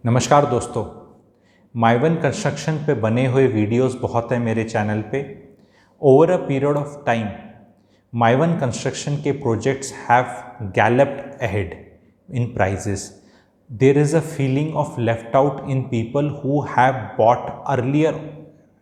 नमस्कार दोस्तों, माई one construction पे बने हुए वीडियोस बहुत हैं मेरे चैनल पे। Over a period of time my one construction के projects have galloped ahead in prices. There is a feeling of left out in people who have bought earlier.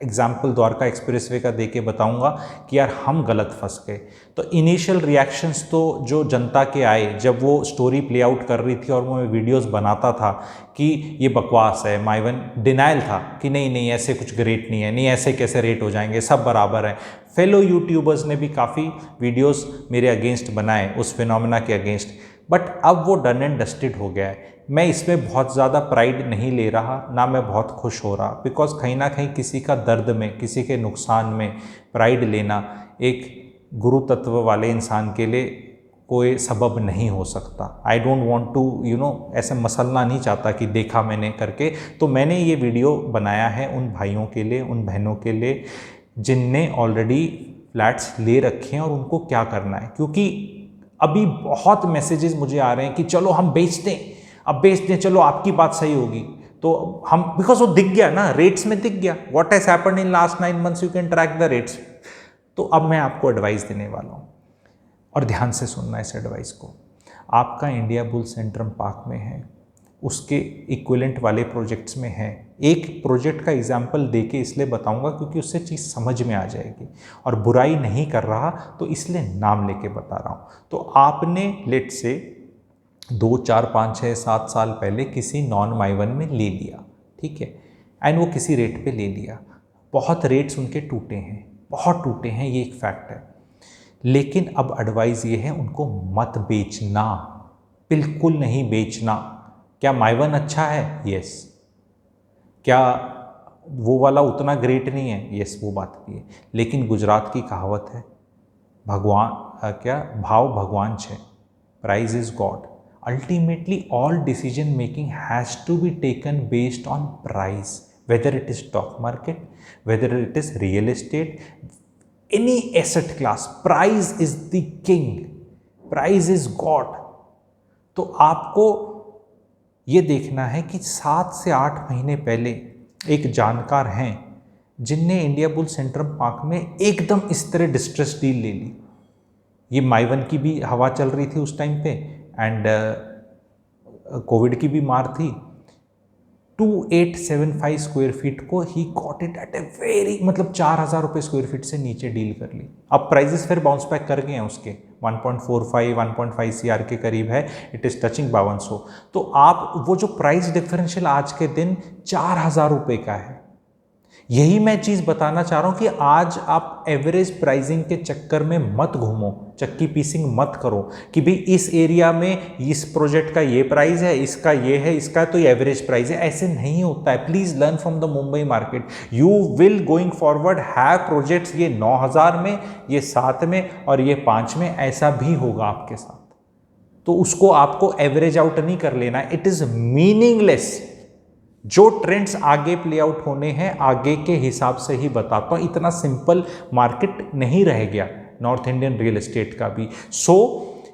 Example Dwarka expressway का देके बताऊंगा कि यार हम गलत फंस गए। तो इनिशियल रिएक्शंस तो जो जनता के आए जब वो स्टोरी प्ले आउट कर रही थी और मैं वीडियोस बनाता था कि ये बकवास है, माई वन डिनाइल था कि नहीं नहीं ऐसे कुछ ग्रेट नहीं है, नहीं ऐसे कैसे रेट हो जाएंगे, सब बराबर है। फेलो यूट्यूबर्स ने भी काफ़ी वीडियोस मेरे अगेंस्ट बनाए, उस फिनोमेना के अगेंस्ट, बट अब वो डन एंड डस्टेड हो गया है। मैं इसमें बहुत ज़्यादा प्राइड नहीं ले रहा, ना मैं बहुत खुश हो रहा, बिकॉज कहीं ना कहीं किसी का दर्द में, किसी के नुकसान में प्राइड लेना एक गुरु तत्व वाले इंसान के लिए कोई सबब नहीं हो सकता। आई डोंट वॉन्ट टू ऐसे मसलना नहीं चाहता कि देखा मैंने करके। तो मैंने ये वीडियो बनाया है उन भाइयों के लिए, उन बहनों के लिए जिनने ऑलरेडी फ्लैट्स ले रखे हैं और उनको क्या करना है। क्योंकि अभी बहुत मैसेजेस मुझे आ रहे हैं कि चलो हम बेच दें, अब बेच दें, चलो आपकी बात सही होगी। तो हम, बिकॉज वो दिख गया ना, रेट्स में दिख गया, what has happened in last 9 months, you can track the rates. तो अब मैं आपको एडवाइस देने वाला हूँ और ध्यान से सुनना इस एडवाइस को। आपका इंडिया बुल सेंट्रम पार्क में है, उसके इक्विवेलेंट वाले प्रोजेक्ट्स में है। एक प्रोजेक्ट का एग्जाम्पल देके इसलिए बताऊंगा क्योंकि उससे चीज़ समझ में आ जाएगी, और बुराई नहीं कर रहा तो इसलिए नाम लेके बता रहा हूँ। तो आपने लेट से 2, 4, 5, 6, 7 साल पहले किसी नॉन माई वन में ले लिया, ठीक है, एंड वो किसी रेट पे ले लिया। बहुत रेट्स उनके टूटे हैं, बहुत टूटे हैं, ये एक फैक्ट है। लेकिन अब एडवाइस ये है, उनको मत बेचना, बिल्कुल नहीं बेचना। क्या माई वन अच्छा है? यस। क्या वो वाला उतना ग्रेट नहीं है? यस, वो बात भी है। लेकिन गुजरात की कहावत है, भगवान क्या, भाव भगवान छे, price is god. Ultimately, all decision making has to be taken based on price, whether it is stock market, whether it is real estate, any asset class. Price is the king, price is God. तो आपको ये देखना है कि 7 से 8 महीने पहले एक जानकार हैं जिनने इंडिया बुल सेंट्रम पार्क में एकदम इस तरह डिस्ट्रेस डील ले ली। ये माई वन की भी हवा चल रही थी उस टाइम पे, एंड कोविड की भी मार थी। 2875 स्क्वायर फीट को he got it at a very, मतलब 4000 रुपये स्क्वायर फीट से नीचे डील कर ली। अब प्राइजेस फिर बाउंस बैक कर गए हैं उसके, 1.45 1.5 CR के करीब है, इट इज़ टचिंग 5200। तो आप वो जो प्राइस डिफरेंशियल आज के दिन 4000 रुपये का है, यही मैं चीज़ बताना चाह रहा हूँ कि आज आप एवरेज प्राइसिंग के चक्कर में मत घूमो, चक्की पीसिंग मत करो कि भाई इस एरिया में इस प्रोजेक्ट का ये प्राइस है, इसका ये है, इसका तो ये एवरेज प्राइस है। ऐसे नहीं होता है। Please learn from the Mumbai market. You will going forward have projects ये 9000 में, ये 7 में और ये 5 में, ऐसा भी होगा आपके साथ। तो उसको आपको एवरेज आउट नहीं कर लेना, इट इज़ मीनिंगलेस। जो ट्रेंड्स आगे प्ले आउट होने हैं आगे के हिसाब से ही बताता हूँ। इतना सिंपल मार्केट नहीं रह गया नॉर्थ इंडियन रियल एस्टेट का भी। So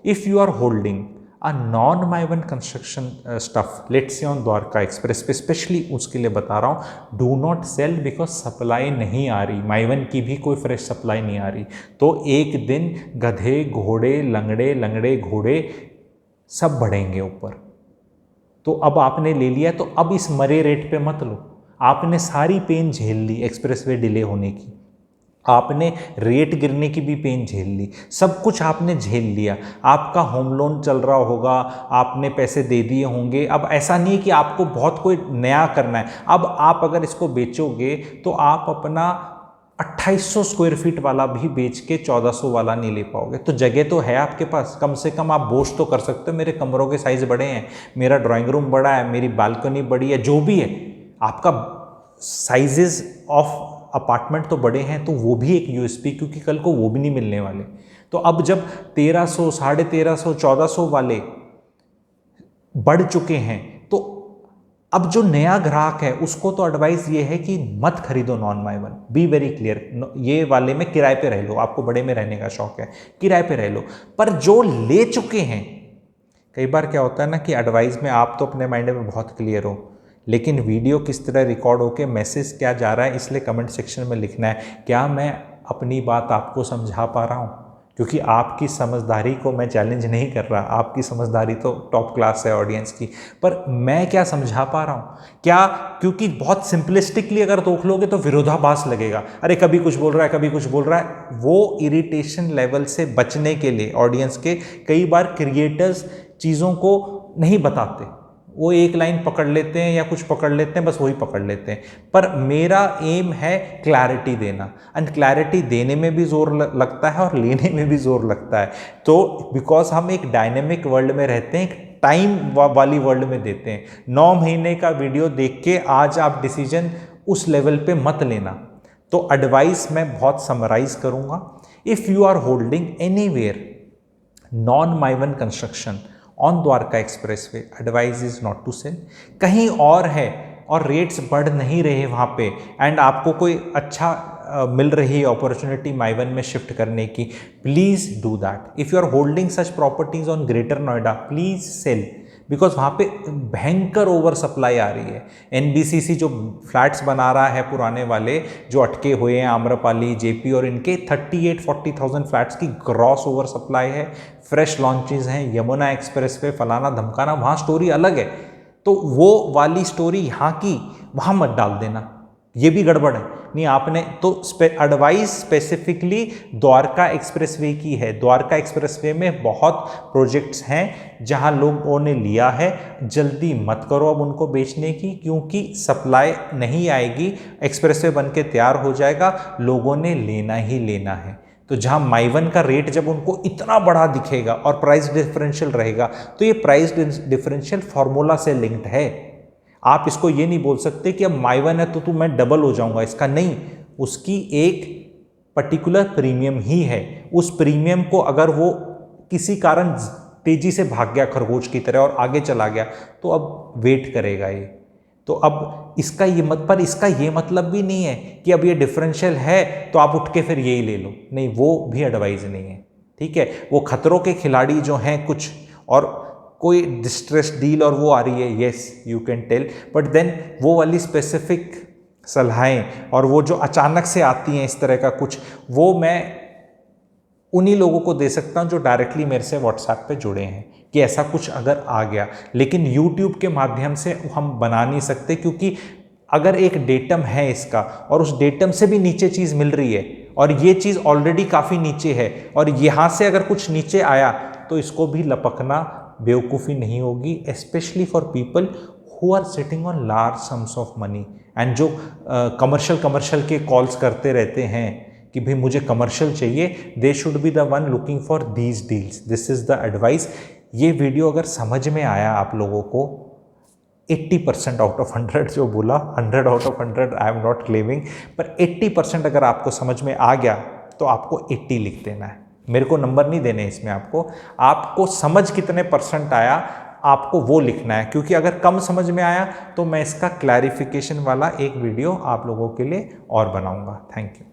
if you are holding a non my one construction stuff, let's say on Dwarka express पे, स्पेशली उसके लिए बता रहा हूँ, do not sell because supply नहीं आ रही, माई वन की भी कोई फ्रेश सप्लाई नहीं आ रही। तो एक दिन गधे घोड़े लंगड़े, लंगड़े घोड़े सब बढ़ेंगे ऊपर। तो अब आपने ले लिया तो अब इस मरे रेट पे मत लो। आपने सारी पेन झेल ली, एक्सप्रेसवे डिले होने की, आपने रेट गिरने की भी पेन झेल ली, सब कुछ आपने झेल लिया। आपका होम लोन चल रहा होगा, आपने पैसे दे दिए होंगे। अब ऐसा नहीं है कि आपको बहुत कोई नया करना है। अब आप अगर इसको बेचोगे तो आप अपना 2800 स्क्वायर फीट वाला भी बेच के 1400 वाला नहीं ले पाओगे। तो जगह तो है आपके पास, कम से कम आप बोझ तो कर सकते हो, मेरे कमरों के साइज़ बड़े हैं, मेरा ड्राइंग रूम बड़ा है, मेरी बालकनी बड़ी है, जो भी है, आपका साइजेस ऑफ अपार्टमेंट तो बड़े हैं, तो वो भी एक यूएसपी, क्योंकि कल को वो भी नहीं मिलने वाले। तो अब जब 1300, 1350, 1400 वाले बढ़ चुके हैं, तो अब जो नया ग्राहक है उसको तो एडवाइस ये है कि मत खरीदो non my one, be very clear. ये वाले में किराए पे रह लो, आपको बड़े में रहने का शौक है, किराए पे रह लो। पर जो ले चुके हैं, कई बार क्या होता है ना कि एडवाइस में आप तो अपने माइंड में बहुत क्लियर हो, लेकिन वीडियो किस तरह रिकॉर्ड होके मैसेज क्या जा रहा है, इसलिए कमेंट सेक्शन में लिखना है। क्या मैं अपनी बात आपको समझा पा रहा हूँ? क्योंकि आपकी समझदारी को मैं चैलेंज नहीं कर रहा, आपकी समझदारी तो टॉप क्लास है ऑडियंस की, पर मैं क्या समझा पा रहा हूँ क्या? क्योंकि बहुत सिंपलिस्टिकली अगर देख लोगे तो विरोधाभास लगेगा, अरे कभी कुछ बोल रहा है कभी कुछ बोल रहा है। वो इरिटेशन लेवल से बचने के लिए ऑडियंस के कई बार क्रिएटर्स चीज़ों को नहीं बताते, वो एक लाइन पकड़ लेते हैं या कुछ पकड़ लेते हैं, बस वही पकड़ लेते हैं। पर मेरा एम है क्लैरिटी देना, एंड क्लैरिटी देने में भी जोर लगता है और लेने में भी जोर लगता है। तो बिकॉज हम एक डायनेमिक वर्ल्ड में रहते हैं, एक टाइम वाली वर्ल्ड में देते हैं। 9 महीने का वीडियो देख के आज आप डिसीजन उस लेवल पे मत लेना। तो एडवाइस मैं बहुत समराइज करूँगा। If you are holding anywhere non my one construction on Dwarka expressway, advice is not to sell. कहीं और है और रेट्स बढ़ नहीं रहे वहाँ पे, एंड आपको कोई अच्छा मिल रही है अपॉर्चुनिटी माइवन में शिफ्ट करने की, please do that. If you are holding such properties on greater Noida, please sell, because वहाँ पे भयंकर ओवर सप्लाई आ रही है। एनबीसीसी जो फ्लैट्स बना रहा है पुराने वाले जो अटके हुए हैं, आम्रपाली, जेपी और इनके 38-40,000 फ्लैट्स की ग्रॉस ओवर सप्लाई है। फ्रेश लॉन्चेस हैं, यमुना एक्सप्रेस पे फलाना धमकाना, वहाँ स्टोरी अलग है। तो वो वाली स्टोरी यहाँ की वहाँ मत डाल देना, ये भी गड़बड़ है। नहीं आपने तो एडवाइस स्पेसिफिकली द्वारका एक्सप्रेसवे की है। द्वारका एक्सप्रेसवे में बहुत प्रोजेक्ट्स हैं जहां लोगों ने लिया है, जल्दी मत करो अब उनको बेचने की, क्योंकि सप्लाई नहीं आएगी, एक्सप्रेसवे बन के तैयार हो जाएगा, लोगों ने लेना ही लेना है। तो जहां माइवन का रेट जब उनको इतना बड़ा दिखेगा और प्राइस डिफरेंशियल रहेगा, तो ये प्राइस डिफरेंशियल फॉर्मूला से लिंक्ड है। आप इसको ये नहीं बोल सकते कि अब माइवन है तो मैं डबल हो जाऊंगा, इसका नहीं, उसकी एक पर्टिकुलर प्रीमियम ही है। उस प्रीमियम को अगर वो किसी कारण तेजी से भाग गया खरगोश की तरह और आगे चला गया, तो अब वेट करेगा ये। तो अब इसका ये मतलब भी नहीं है कि अब ये डिफरेंशियल है तो आप उठ के फिर यही ले लो, नहीं, वो भी एडवाइज नहीं है। ठीक है, वो खतरों के खिलाड़ी जो हैं कुछ, और कोई डिस्ट्रेस डील और वो आ रही है, yes you can tell, but then वो वाली स्पेसिफिक सलाहें और वो जो अचानक से आती हैं इस तरह का कुछ, वो मैं उन्हीं लोगों को दे सकता हूं जो डायरेक्टली मेरे से व्हाट्सएप पे जुड़े हैं कि ऐसा कुछ अगर आ गया। लेकिन यूट्यूब के माध्यम से हम बना नहीं सकते, क्योंकि अगर एक डेटम है इसका और उस डेटम से भी नीचे चीज़ मिल रही है और ये चीज़ ऑलरेडी काफ़ी नीचे है और यहाँ से अगर कुछ नीचे आया तो इसको भी लपकना बेवकूफ़ी नहीं होगी, specially for people who are sitting on large sums of money, and जो कमर्शियल के कॉल्स करते रहते हैं कि भाई मुझे कमर्शियल चाहिए, they should be the one looking for these deals. This is the advice. ये वीडियो अगर समझ में आया आप लोगों को, 80% आउट ऑफ 100 जो बोला, 100 out of 100 I am not claiming, पर 80% अगर आपको समझ में आ गया तो आपको 80 लिख देना है। मेरे को नंबर नहीं देने इसमें, आपको समझ कितने परसेंट आया आपको वो लिखना है, क्योंकि अगर कम समझ में आया तो मैं इसका क्लैरिफिकेशन वाला एक वीडियो आप लोगों के लिए और बनाऊंगा। Thank you.